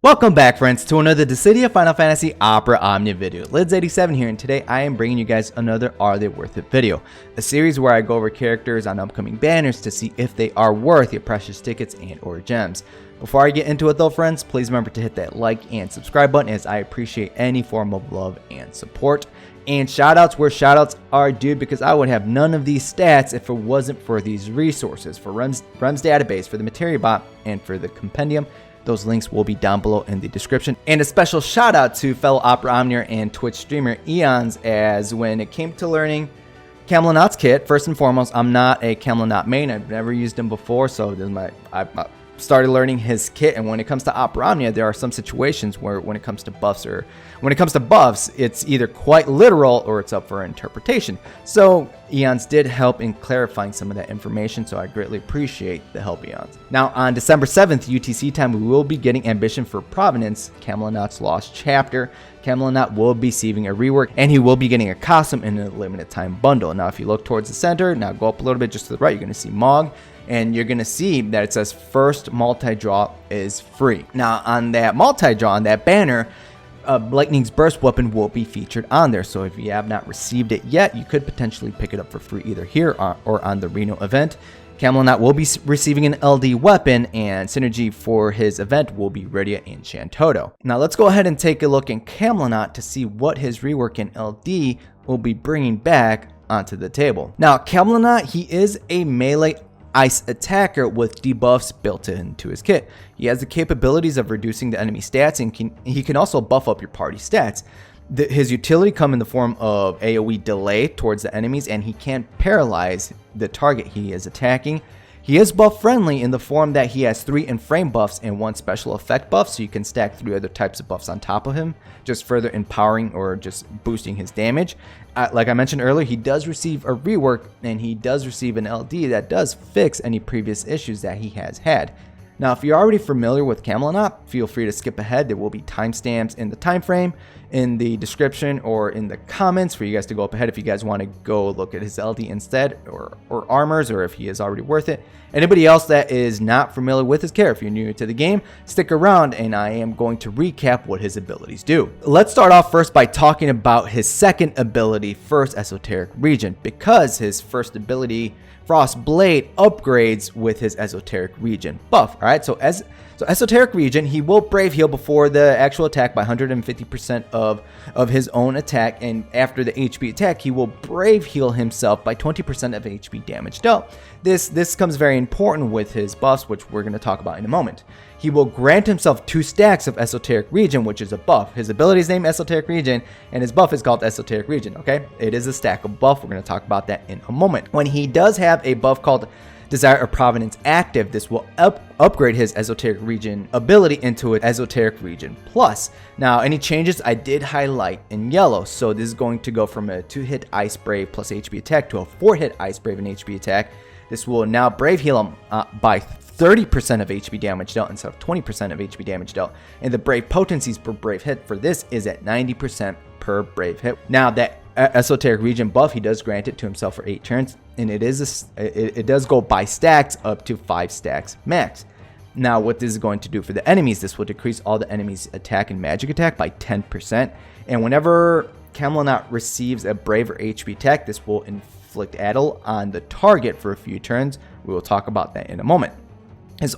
Welcome back, friends, to another Dissidia Final Fantasy Opera Omnia video. Lids87 here, and today I am bringing you guys another Are They Worth It video, a series where I go over characters on upcoming banners to see if they are worth your precious tickets and or gems. Before I get into it though, friends, please remember to hit that like and subscribe button, as I appreciate any form of love and support. And shoutouts where shoutouts are due, because I would have none of these stats if it wasn't for these resources, for Rem's database, for the Materia bot, and for the compendium. Those links will be down below in the description. And a special shout out to fellow Opera Omnier and Twitch streamer Eons, as when it came to learning Kam'lanaut's kit, first and foremost, I'm not a Kam'lanaut main. I've never used him before, so this is I started learning his kit. And when it comes to Opera Omnia, there are some situations where when it comes to buffs, it's either quite literal or it's up for interpretation. So Eons did help in clarifying some of that information, so I greatly appreciate the help, Eons. Now on December 7th UTC time, we will be getting Ambition for Provenance, Kam'lanaut's Lost Chapter. Kam'lanaut will be receiving a rework, and he will be getting a costume in a limited time bundle. Now if you look towards the center, now go up a little bit just to the right, you're going to see Mog. And you're going to see that it says first multi-draw is free. Now on that multi-draw, on that banner, Lightning's Burst weapon will be featured on there. So if you have not received it yet, you could potentially pick it up for free either here or on the Reno event. Kam'lanaut will be receiving an LD weapon, and synergy for his event will be Rydia and Shantoto. Now let's go ahead and take a look in Kam'lanaut to see what his rework in LD will be bringing back onto the table. Now Kam'lanaut, he is a melee ice attacker with debuffs built into his kit. He has the capabilities of reducing the enemy stats, and he can also buff up your party stats. His utility come in the form of AoE delay towards the enemies, and he can paralyze the target he is attacking. He is buff friendly in the form that he has 3 in-frame buffs and 1 special effect buff, so you can stack 3 other types of buffs on top of him, just further empowering or just boosting his damage. Like I mentioned earlier, he does receive a rework, and he does receive an LD that does fix any previous issues that he has had. Now, if you're already familiar with Kam'lanaut, feel free to skip ahead. There will be timestamps in the time frame, in the description, or in the comments for you guys to go up ahead if you guys want to go look at his LD instead, or armors, or if he is already worth it. Anybody else that is not familiar with his character, if you're new to the game, stick around and I am going to recap what his abilities do. Let's start off first by talking about his second ability, First Esoteric Region, because his first ability, Frost Blade, upgrades with his Esoteric Region buff. Alright, so Esoteric Region, he will Brave Heal before the actual attack by 150% of his own attack, and after the HP attack, he will Brave Heal himself by 20% of HP damage dealt. This comes very important with his buffs, which we're going to talk about in a moment. He will grant himself 2 stacks of Esoteric Region, which is a buff. His ability is named Esoteric Region, and his buff is called Esoteric Region, okay? It is a stack of buff. We're going to talk about that in a moment. When he does have a buff called Desire of Provenance active, this will upgrade his Esoteric Region ability into an Esoteric Region Plus. Now, any changes I did highlight in yellow, so this is going to go from a 2-hit Ice Brave plus HP attack to a 4-hit Ice Brave and HP attack. This will now Brave Heal him by 30% of HP damage dealt instead of 20% of HP damage dealt, and the Brave potencies per Brave hit for this is at 90% per Brave hit. Now that Esoteric Region buff, he does grant it to himself for 8 turns, and it does go by stacks up to 5 stacks max. Now what this is going to do for the enemies, this will decrease all the enemies' attack and magic attack by 10%, and whenever Kam'lanaut receives a Brave or HP attack, this will inflict Addle on the target for a few turns. We will talk about that in a moment. This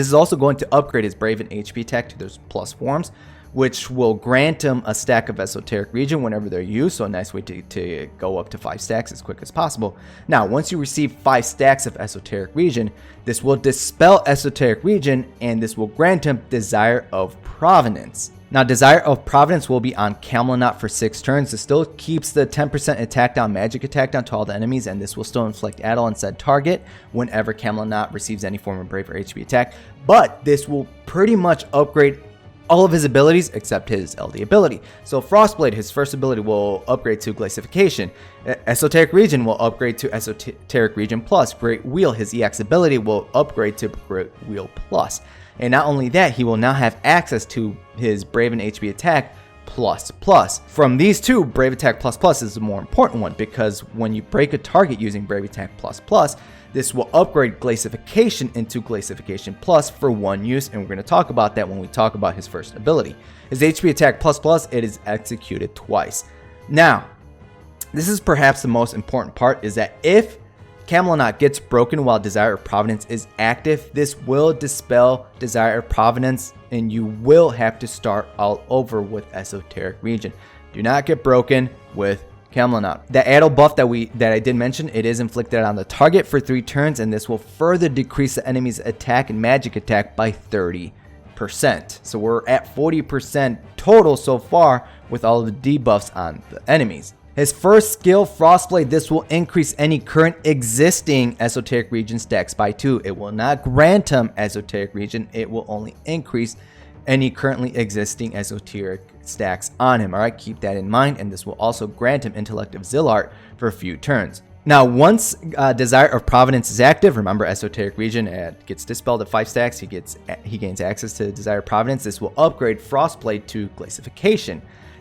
is also going to upgrade his Brave and HP attack to those plus forms, which will grant him a stack of Esoteric Region whenever they're used, so a nice way to go up to 5 stacks as quick as possible. Now, once you receive 5 stacks of Esoteric Region, this will dispel Esoteric Region, and this will grant him Desire of Provenance. Now, Desire of Provenance will be on Kam'lanaut for 6 turns. This still keeps the 10% attack down, magic attack down to all the enemies, and this will still inflict Addle on said target whenever Kam'lanaut receives any form of Brave or HP attack. But this will pretty much upgrade all of his abilities except his LD ability. So Frostblade, his first ability, will upgrade to Glacification. Esoteric Region will upgrade to Esoteric Region Plus. Great Wheel, his EX ability, will upgrade to Great Wheel Plus. And not only that, he will now have access to his Brave and HP attack plus plus. From these two, Brave Attack plus plus is the more important one, because when you break a target using Brave Attack plus plus, This will upgrade Glacification into Glacification Plus for 1 use, and we're going to talk about that when we talk about his first ability. His HP attack plus, it is executed twice. Now, this is perhaps the most important part, is that if Kam'lanaut gets broken while Desire of Providence is active, this will dispel Desire of Providence, and you will have to start all over with Esoteric Region. Do not get broken with Kam'lanaut. The Addle buff that I did mention, it is inflicted on the target for 3 turns, and this will further decrease the enemy's attack and magic attack by 30%. So we're at 40% total so far with all of the debuffs on the enemies. His first skill, Frostblade, this will increase any current existing Esoteric Region stacks by 2. It will not grant him Esoteric Region, it will only increase any currently existing Esoteric stacks on him. Alright, keep that in mind, and this will also grant him Intellect of Zilart for a few turns. Now, once Desire of Providence is active, remember Esoteric Region gets dispelled at 5 stacks, he gains access to Desire of Providence. This will upgrade Frostblade to Glacification.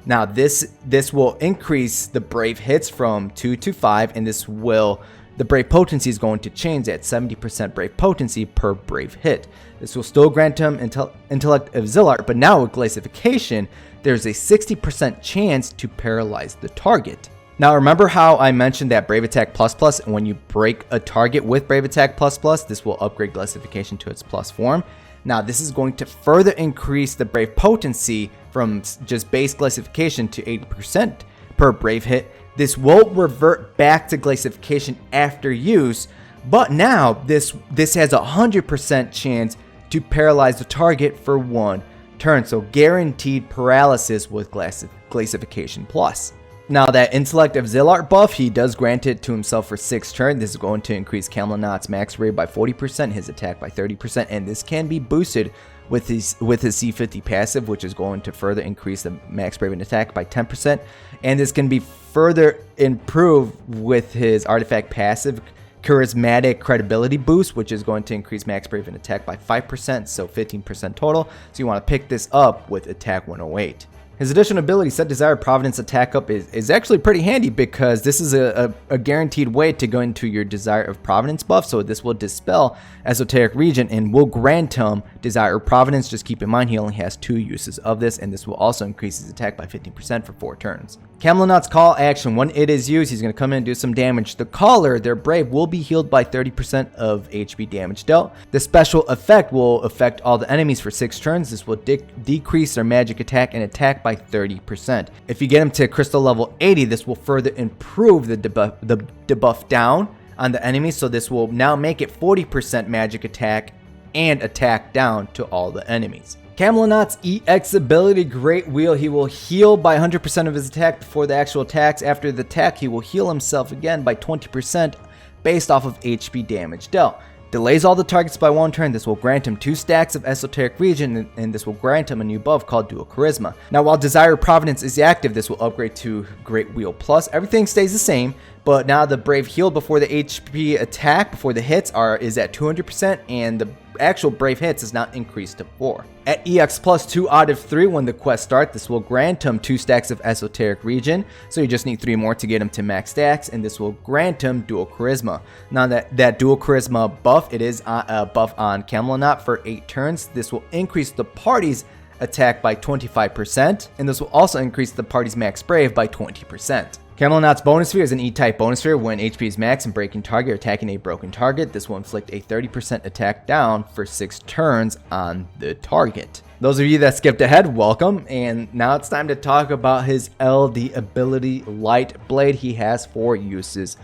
Now, this will increase the Brave hits from 2 to 5, and the Brave potency is going to change at 70% Brave potency per Brave hit. This will still grant him Intellect of Zilart, but now with Glacification, there's a 60% chance to paralyze the target. Now, remember how I mentioned that Brave Attack plus, and when you break a target with Brave Attack plus, this will upgrade Glacification to its plus form. Now, this is going to further increase the Brave potency from just base Glacification to 80% per Brave hit. This will revert back to Glacification after use, but now this has a 100% chance to paralyze the target for 1 turn. So guaranteed paralysis with Glacification Plus. Now, that Intellect of Zilart buff, he does grant it to himself for 6 turns. This is going to increase Kam'lanaut's max rate by 40%, his attack by 30%, and this can be boosted with his C50 passive, which is going to further increase the max brave and attack by 10%. And this can be further improved with his artifact passive, Charismatic Credibility boost, which is going to increase max brave and attack by 5%, so 15% total. So you want to pick this up with attack 108. His additional ability, Set Desire of Providence attack up, is actually pretty handy because this is a guaranteed way to go into your Desire of Providence buff. So this will dispel Esoteric Region and will grant him Desire of Providence. Just keep in mind he only has 2 uses of this, and this will also increase his attack by 15% for 4 turns. Kam'lanaut's call action, when it is used, he's going to come in and do some damage. The caller, their brave, will be healed by 30% of HP damage dealt. The special effect will affect all the enemies for 6 turns. This will decrease their magic attack and attack by 30%. If you get him to crystal level 80, this will further improve the debuff down on the enemies. So this will now make it 40% magic attack and attack down to all the enemies. Kam'lanaut's EX ability, Great Wheel, he will heal by 100% of his attack before the actual attacks. After the attack, he will heal himself again by 20% based off of HP damage dealt. Delays all the targets by 1 turn. This will grant him 2 stacks of Esoteric Region, and this will grant him a new buff called Dual Charisma. Now, while Desire of Providence is active, this will upgrade to Great Wheel Plus. Everything stays the same, but now the Brave healed before the HP attack, before the hits is at 200%, and the actual Brave hits is now increased to 4. At EX plus 2 out of 3 when the quest starts, this will grant him 2 stacks of Esoteric Region, so you just need 3 more to get him to max stacks, and this will grant him Dual Charisma. Now that Dual Charisma buff, it is a buff on Kam'lanaut for 8 turns. This will increase the party's attack by 25%, and this will also increase the party's max brave by 20%. Kam'lanaut's bonus sphere is an E-type bonus sphere. When HP is max and breaking target or attacking a broken target, this will inflict a 30% attack down for 6 turns on the target. Those of you that skipped ahead, welcome. And now it's time to talk about his LD ability, Light Blade. He has 4 uses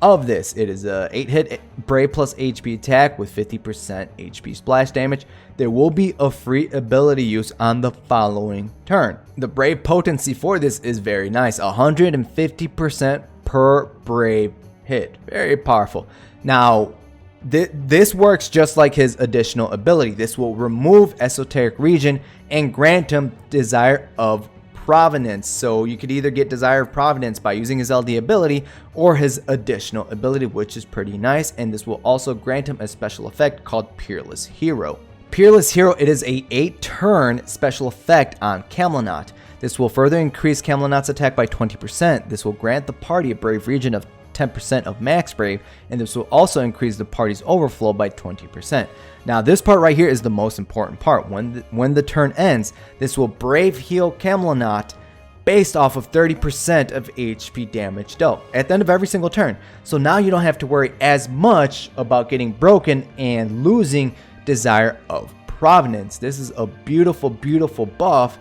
of this. It is a 8-hit Brave plus HP attack with 50% HP splash damage. There will be a free ability use on the following turn. The Brave potency for this is very nice, 150% per Brave hit. Very powerful. Now, this works just like his additional ability. This will remove Esoteric Region and grant him Desire of Providence. So you could either get Desire of Providence by using his LD ability or his additional ability, which is pretty nice. And this will also grant him a special effect called Peerless Hero. Peerless Hero, it is a 8-turn special effect on Kam'lanaut. This will further increase Kam'lanaut's attack by 20%. This will grant the party a Brave region of 10% of max brave, and this will also increase the party's overflow by 20%. Now this part right here is the most important part. When the turn ends, this will brave heal Kam'lanaut based off of 30% of HP damage dealt at the end of every single turn. So now you don't have to worry as much about getting broken and losing Desire of Provenance. This is a beautiful, beautiful buff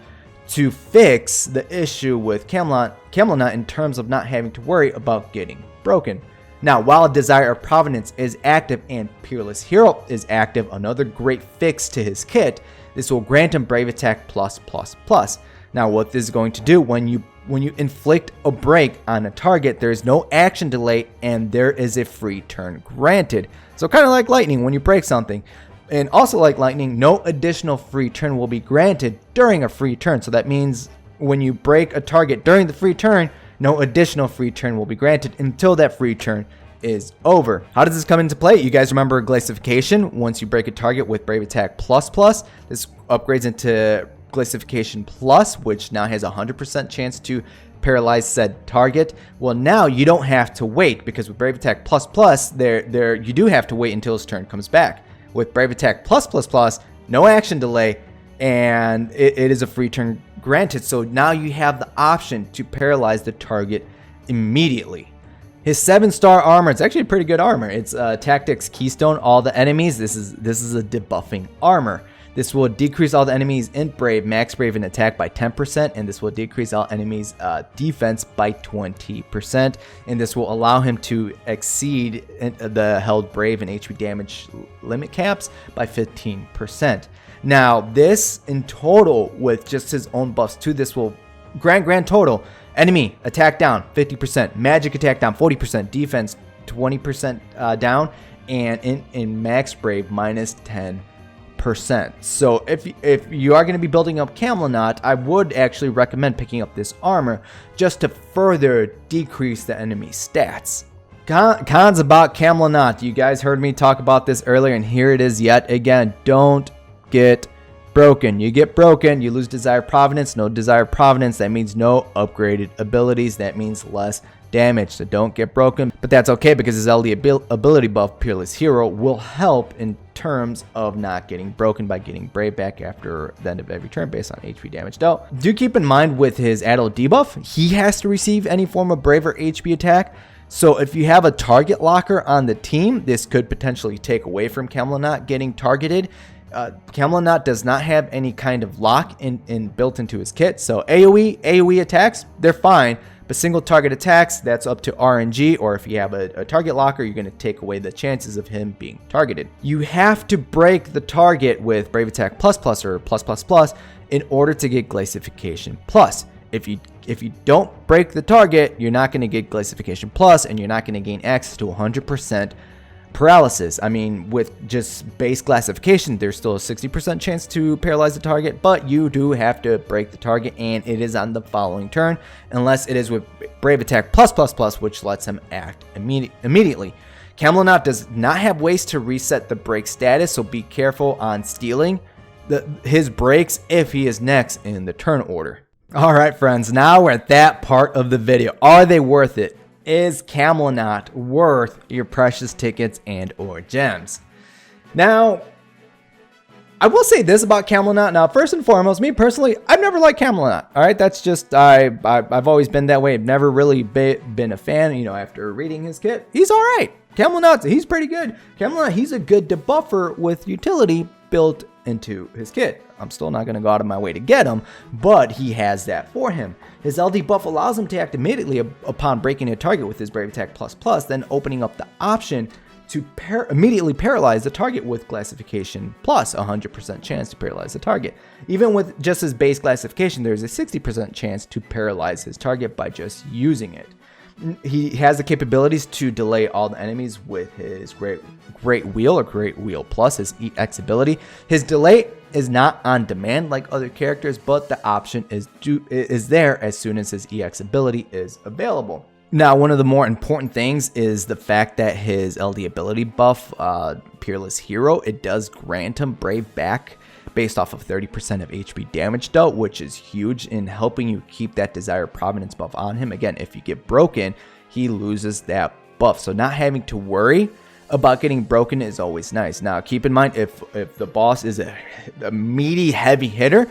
to fix the issue with Kam'lanaut in terms of not having to worry about getting broken. Now, while Desire of Provenance is active and Peerless Hero is active, another great fix to his kit, this will grant him Brave Attack plus plus plus. Now, what this is going to do, when you inflict a break on a target, there is no action delay and there is a free turn granted. So kind of like lightning when you break something. And also like lightning, no additional free turn will be granted during a free turn. So that means when you break a target during the free turn, no additional free turn will be granted until that free turn is over. How does this come into play? You guys remember Glacification? Once you break a target with Brave Attack plus plus, this upgrades into Glacification plus, which now has a 100% chance to paralyze said target. Well, now you don't have to wait, because with Brave Attack plus plus, you do have to wait until his turn comes back. With Brave Attack plus plus plus, no action delay, and it is a free turn granted. So now you have the option to paralyze the target immediately. His 7-star armor, it's actually a pretty good armor. It's Tactics Keystone, all the enemies. This is a debuffing armor. This will decrease all the enemies in Brave, Max Brave, and Attack by 10%, and this will decrease all enemies' defense by 20%, and this will allow him to exceed the held Brave and HP damage limit caps by 15%. Now, this in total, with just his own buffs too, this will grand total, enemy attack down 50%, magic attack down 40%, defense 20% down, and in Max Brave minus 10%. So if you are going to be building up Kam'lanaut, I would actually recommend picking up this armor just to further decrease the enemy stats. Cons about Kam'lanaut. You guys heard me talk about this earlier, and here it is yet again. Don't get broken. You get broken, you lose Desire Provenance. No Desire Provenance, that means no upgraded abilities. That means less damage. So don't get broken, but that's okay, because his LD ability buff, Peerless Hero, will help in terms of not getting broken by getting Brave back after the end of every turn based on HP damage dealt. Do keep in mind with his Adult debuff, he has to receive any form of Brave or HP attack. So if you have a target locker on the team, this could potentially take away from Kam'lanaut getting targeted. Kam'lanaut does not have any kind of lock built into his kit, so AoE attacks, they're fine, but single target attacks, that's up to RNG, or if you have a target locker, you're going to take away the chances of him being targeted. You have to break the target with Brave Attack plus plus or plus plus plus in order to get Glacification plus. If you don't break the target, you're not going to get Glacification plus, and you're not going to gain access to 100% paralysis. I mean, with just base Glacification, there's still a 60% chance to paralyze the target, but you do have to break the target, and it is on the following turn, unless it is with Brave Attack plus plus plus, which lets him act immediately. Kam'lanaut does not have ways to reset the break status, so be careful on stealing his breaks if he is next in the turn order. Alright friends, now we're at that part of the video. Are they worth it? Is Kam'lanaut worth your precious tickets and or gems? Now, I will say this about Kam'lanaut. Now, first and foremost, me personally, I've never liked Kam'lanaut. All right, that's just I've always been that way. I've never really been a fan. You know, after reading his kit, he's all right. Kam'lanaut, he's pretty good. Kam'lanaut, he's a good debuffer with utility built into his kit. I'm still not going to go out of my way to get him, but he has that for him. His LD buff allows him to act immediately upon breaking a target with his Brave Attack plus plus, then opening up the option to immediately paralyze the target with Glacification plus, 100% chance to paralyze the target. Even with just his base Glacification, there's a 60% chance to paralyze his target by just using it. He has the capabilities to delay all the enemies with his Great Wheel or Great Wheel Plus, his EX ability. His delay is not on demand like other characters, but the option is there as soon as his EX ability is available. Now, one of the more important things is the fact that his LD ability buff, Peerless Hero, it does grant him Brave back based off of 30% of HP damage dealt, which is huge in helping you keep that Desire Provenance buff on him. Again, if you get broken, he loses that buff. So not having to worry about getting broken is always nice. Now, keep in mind, if the boss is a meaty, heavy hitter,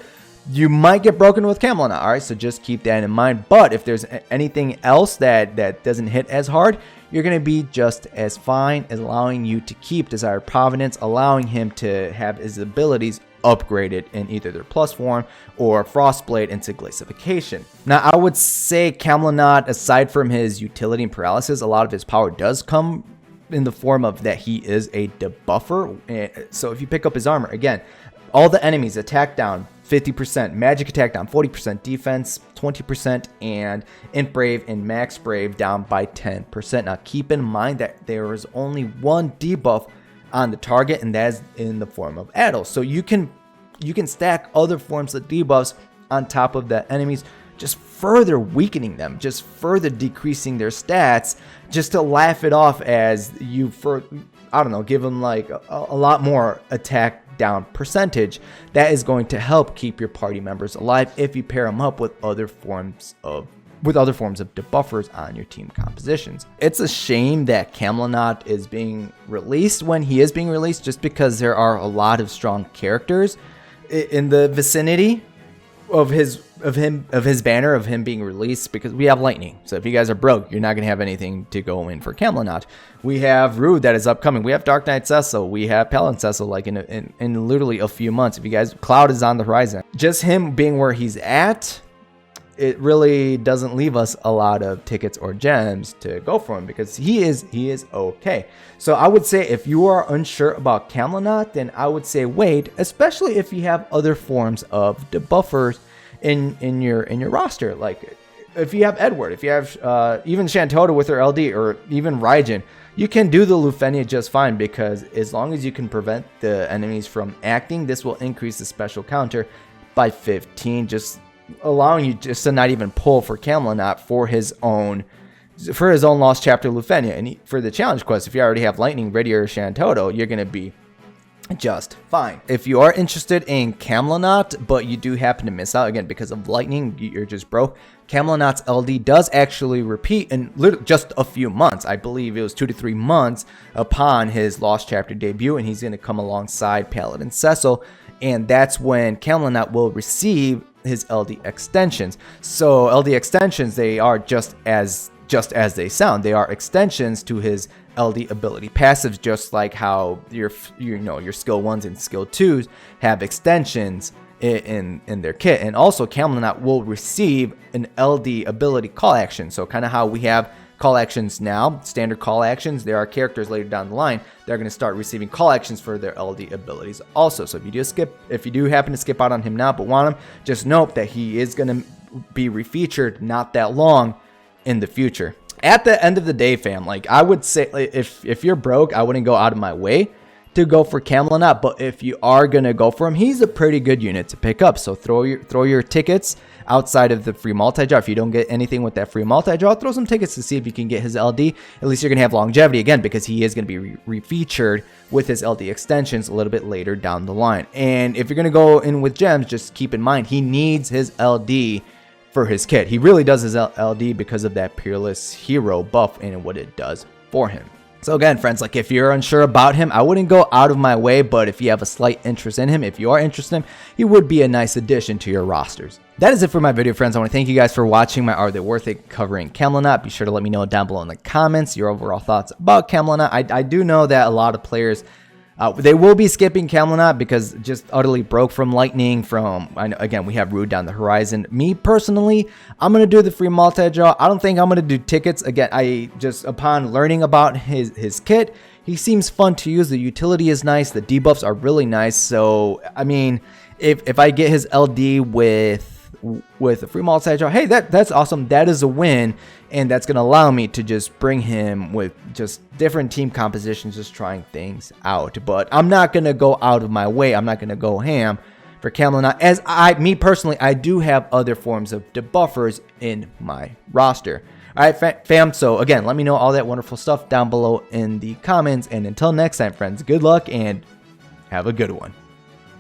you might get broken with Kam'lanaut, all right? So just keep that in mind. But if there's anything else that doesn't hit as hard, you're going to be just as fine, as allowing you to keep Desired Providence, allowing him to have his abilities upgraded in either their plus form or Frostblade into Glacification. Now, I would say Kam'lanaut, aside from his utility and paralysis, a lot of his power does come in the form of that he is a debuffer. So if you pick up his armor, again, all the enemies attack down 50%, magic attack down 40%, defense 20%, and Int Brave and Max Brave down by 10%. Now keep in mind that there is only one debuff on the target, and that is in the form of Addle. So you can stack other forms of debuffs on top of the enemies, just further weakening them, just further decreasing their stats, just to laugh it off as you, I don't know, give them like a lot more attack down percentage. That is going to help keep your party members alive if you pair them up with other forms of debuffers on your team compositions. It's a shame that Kam'lanaut is being released when he is being released, just because there are a lot of strong characters in the vicinity of his banner of him being released, because we have Lightning. So if you guys are broke, you're not going to have anything to go in for Kam'lanaut. We have Rude that is upcoming. We have Dark Knight Cecil. We have Paladin Cecil like in literally a few months. If you guys, Cloud is on the horizon. Just him being where he's at, it really doesn't leave us a lot of tickets or gems to go for him, because he is okay. So I would say if you are unsure about Kam'lanaut, then I would say wait, especially if you have other forms of debuffers in your roster. Like if you have Edward, if you have even Shantota with her LD, or even Raijin, you can do the Lufenia just fine, because as long as you can prevent the enemies from acting, this will increase the special counter by 15, just allowing you just to not even pull for Kam'lanaut for his own Lost Chapter Lufenia. And for the challenge quest, if you already have Lightning, Ready, or Shantota, you're going to be just fine. If you are interested in Kam'lanaut, but you do happen to miss out, again, because of Lightning, you're just broke, Kam'lanaut's LD does actually repeat in just a few months. I believe it was 2 to 3 months upon his Lost Chapter debut, and he's going to come alongside Paladin Cecil, and that's when Kam'lanaut will receive his LD extensions. So LD extensions, they are just as they sound. They are extensions to his LD ability passives, just like how your skill 1s and skill 2s have extensions in their kit. And also Kam'lanaut will receive an LD ability call action. So kind of how we have call actions now, standard call actions, there are characters later down the line that are going to start receiving call actions for their LD abilities also. So if you do happen to skip out on him now but want him, just note that he is going to be refeatured not that long in the future. At the end of the day, fam, like I would say, if you're broke, I wouldn't go out of my way to go for Kam'lanaut, but if you are gonna go for him, he's a pretty good unit to pick up. So throw your tickets outside of the free multi-draw. If you don't get anything with that free multi-draw, throw some tickets to see if you can get his LD. At least you're gonna have longevity again, because he is gonna be refeatured with his LD extensions a little bit later down the line. And if you're gonna go in with gems, just keep in mind he needs his LD for his kit. He really does his LD because of that Peerless Hero buff and what it does for him. So again, friends, like if you're unsure about him, I wouldn't go out of my way, but if you have a slight interest in him, if you are interested in him, he would be a nice addition to your rosters. That is it for my video, friends. I want to thank you guys for watching my Are They Worth It covering Kam'lanaut. Be sure to let me know down below in the comments your overall thoughts about Kam'lanaut. I do know that a lot of players, they will be skipping Kam'lanaut because just utterly broke from Lightning. Again, we have Rude down the horizon. Me personally, I'm going to do the free multi-draw. I don't think I'm going to do tickets. Again, upon learning about his kit, he seems fun to use. The utility is nice. The debuffs are really nice. So, I mean, if I get his LD with a free multi-draw, hey, that's awesome. That is a win. And that's going to allow me to just bring him with just different team compositions, just trying things out. But I'm not going to go out of my way. I'm not going to go ham for Kam'lanaut. As me personally, I do have other forms of debuffers in my roster. All right, fam. So again, let me know all that wonderful stuff down below in the comments. And until next time, friends, good luck and have a good one.